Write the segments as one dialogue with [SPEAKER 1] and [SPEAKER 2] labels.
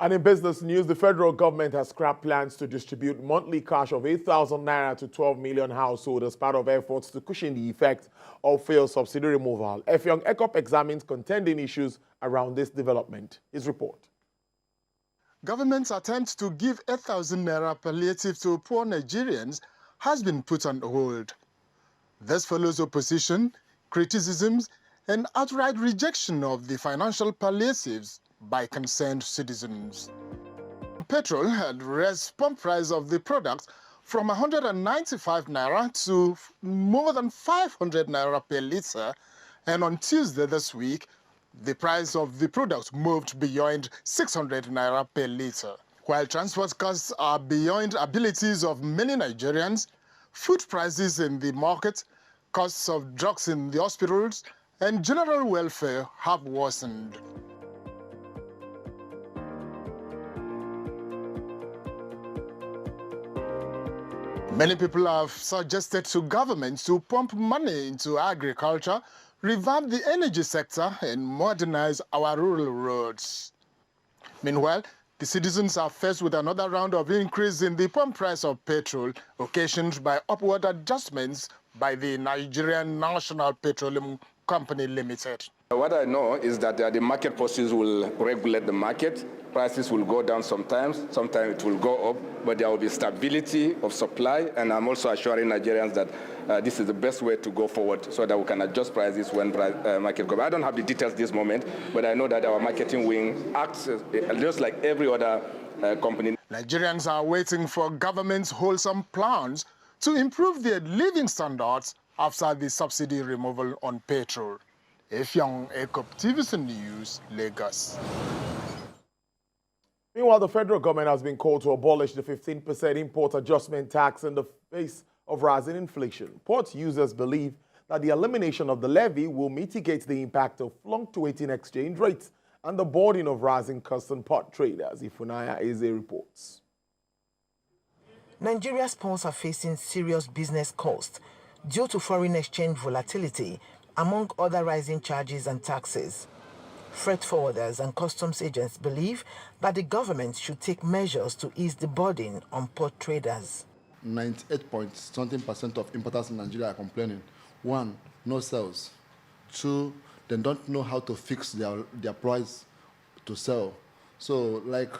[SPEAKER 1] And in business news, the federal government has scrapped plans to distribute monthly cash of 8,000 naira to 12 million households as part of efforts to cushion the effect of failed subsidy removal. Effiong Ekop examines contending issues around this development. His report.
[SPEAKER 2] Government's attempt to give 8,000 naira palliative to poor Nigerians has been put on hold. This follows opposition, criticisms, and outright rejection of the financial palliatives by concerned citizens. Petrol had raised pump price of the product from 195 naira to more than 500 naira per litre, and on Tuesday this week, the price of the product moved beyond 600 naira per litre. While transport costs are beyond abilities of many Nigerians, food prices in the market, costs of drugs in the hospitals, and general welfare have worsened. Many people have suggested to governments to pump money into agriculture, revamp the energy sector, and modernize our rural roads. Meanwhile, the citizens are faced with another round of increase in the pump price of petrol, occasioned by upward adjustments by the Nigerian National Petroleum Company Limited.
[SPEAKER 3] What I know is that the market forces will regulate the market. Prices will go down sometimes it will go up, but there will be stability of supply, and I'm also assuring Nigerians that this is the best way to go forward so that we can adjust prices when market goes. I don't have the details this moment, but I know that our marketing wing acts just like every other company.
[SPEAKER 2] Nigerians are waiting for government's wholesome plans to improve their living standards after the subsidy removal on petrol. Effiong Ekop, TVC News, Lagos.
[SPEAKER 1] Meanwhile, the federal government has been called to abolish the 15% import adjustment tax in the face of rising inflation. Port users believe that the elimination of the levy will mitigate the impact of fluctuating exchange rates and the burden of rising costs on port traders. Ifunaya Eze reports.
[SPEAKER 4] Nigeria's ports are facing serious business costs due to foreign exchange volatility, among other rising charges and taxes. Freight forwarders and customs agents believe that the government should take measures to ease the burden on port traders.
[SPEAKER 5] 98.something% of importers in Nigeria are complaining. 1, no sales. 2, they don't know how to fix their price to sell. So, like,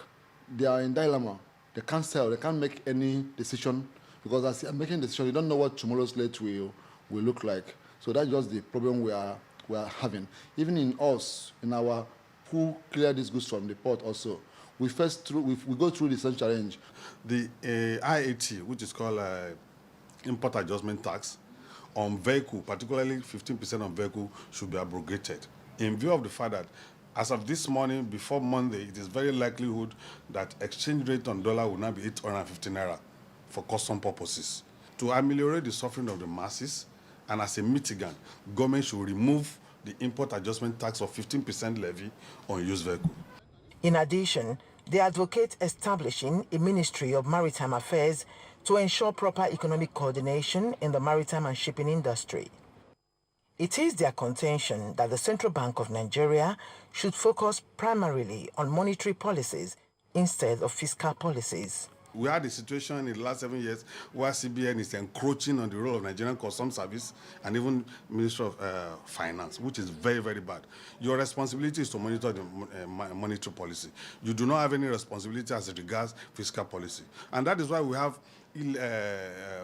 [SPEAKER 5] they are in dilemma. They can't sell. They can't make any decision because as they're making a decision, they don't know what tomorrow's late will look like. So that's just the problem we are having. Even in us, in our who clear these goods from the port also, we go through the same challenge.
[SPEAKER 6] The IAT, which is called import adjustment tax, on vehicle, particularly 15% on vehicle, should be abrogated. In view of the fact that as of this morning, before Monday, it is very likelihood that exchange rate on dollar will now be 850 naira for custom purposes. To ameliorate the suffering of the masses, and as a mitigant, government should remove the import adjustment tax of 15% levy on used vehicles.
[SPEAKER 4] In addition, they advocate establishing a Ministry of Maritime Affairs to ensure proper economic coordination in the maritime and shipping industry. It is their contention that the Central Bank of Nigeria should focus primarily on monetary policies instead of fiscal policies.
[SPEAKER 6] We had a situation in the last 7 years where CBN is encroaching on the role of Nigerian Customs Service and even Ministry of Finance, which is very, very bad. Your responsibility is to monitor the monetary policy. You do not have any responsibility as regards fiscal policy. And that is why we have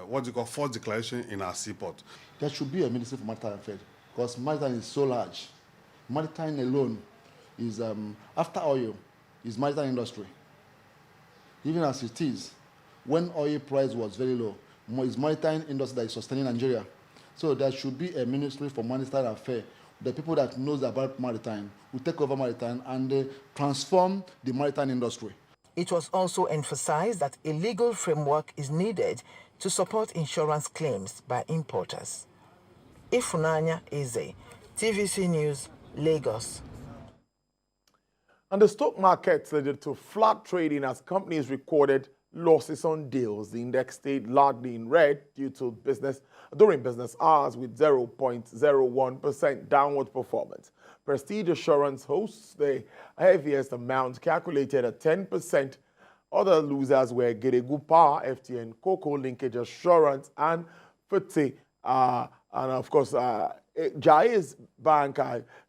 [SPEAKER 6] what you call false declaration in our seaport.
[SPEAKER 5] There should be a Ministry for Maritime Affairs because maritime is so large. Maritime alone is, after oil, is maritime industry. Even as it is, when oil price was very low, it's maritime industry that is sustaining Nigeria. So there should be a Ministry for Maritime Affairs. The people that knows about maritime will take over maritime and transform the maritime industry.
[SPEAKER 4] It was also emphasized that a legal framework is needed to support insurance claims by importers. Ifunanya Eze, TVC News, Lagos.
[SPEAKER 1] And the stock market led to flat trading as companies recorded losses on deals. The index stayed largely in red during business hours with 0.01% downward performance. Prestige Assurance hosts the heaviest amount, calculated at 10%. Other losers were Geregu Power, FTN Cocoa, Linkage Assurance, and Fute. And of course, Jai's Bank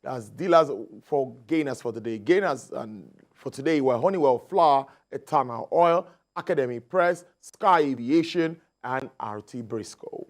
[SPEAKER 1] as dealers for gainers for today. Gainers for today were Honeywell Flour, Eternal Oil, Academy Press, Sky Aviation, and RT Briscoe.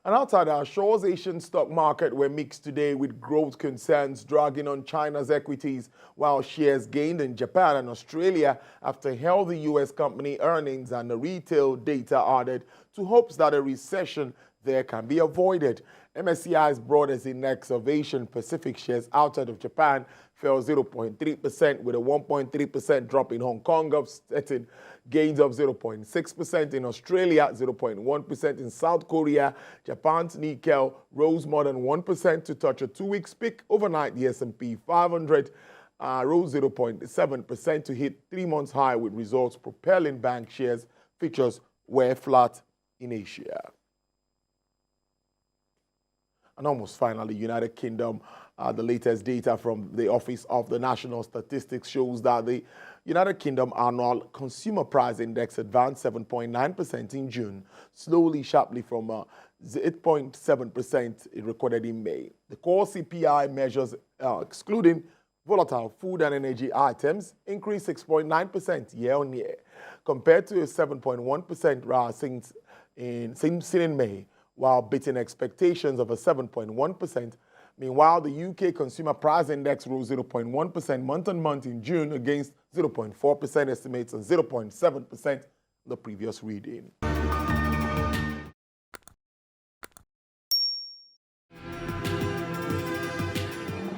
[SPEAKER 1] And outside our shores, Asian stock market were mixed today, with growth concerns dragging on China's equities, while shares gained in Japan and Australia after healthy U.S. company earnings and the retail data added to hopes that a recession there can be avoided. MSCI's broadest index of Asian Pacific shares outside of Japan fell 0.3%, with a 1.3% drop in Hong Kong, offsetting gains of 0.6% in Australia, 0.1% in South Korea. Japan's Nikkei rose more than 1% to touch a two-week peak. Overnight, the S&P 500 rose 0.7% to hit 3 months high, with results propelling bank shares. Futures were flat in Asia. And almost finally, United Kingdom, the latest data from the Office of the National Statistics shows that the United Kingdom annual consumer price index advanced 7.9% in June, sharply from 8.7% it recorded in May. The core CPI measures, excluding volatile food and energy items, increased 6.9% year-on-year, compared to a 7.1% rise seen in May, while beating expectations of a 7.1%. Meanwhile, the UK Consumer Price Index rose 0.1% month-on-month in June against 0.4% estimates and 0.7% the previous reading.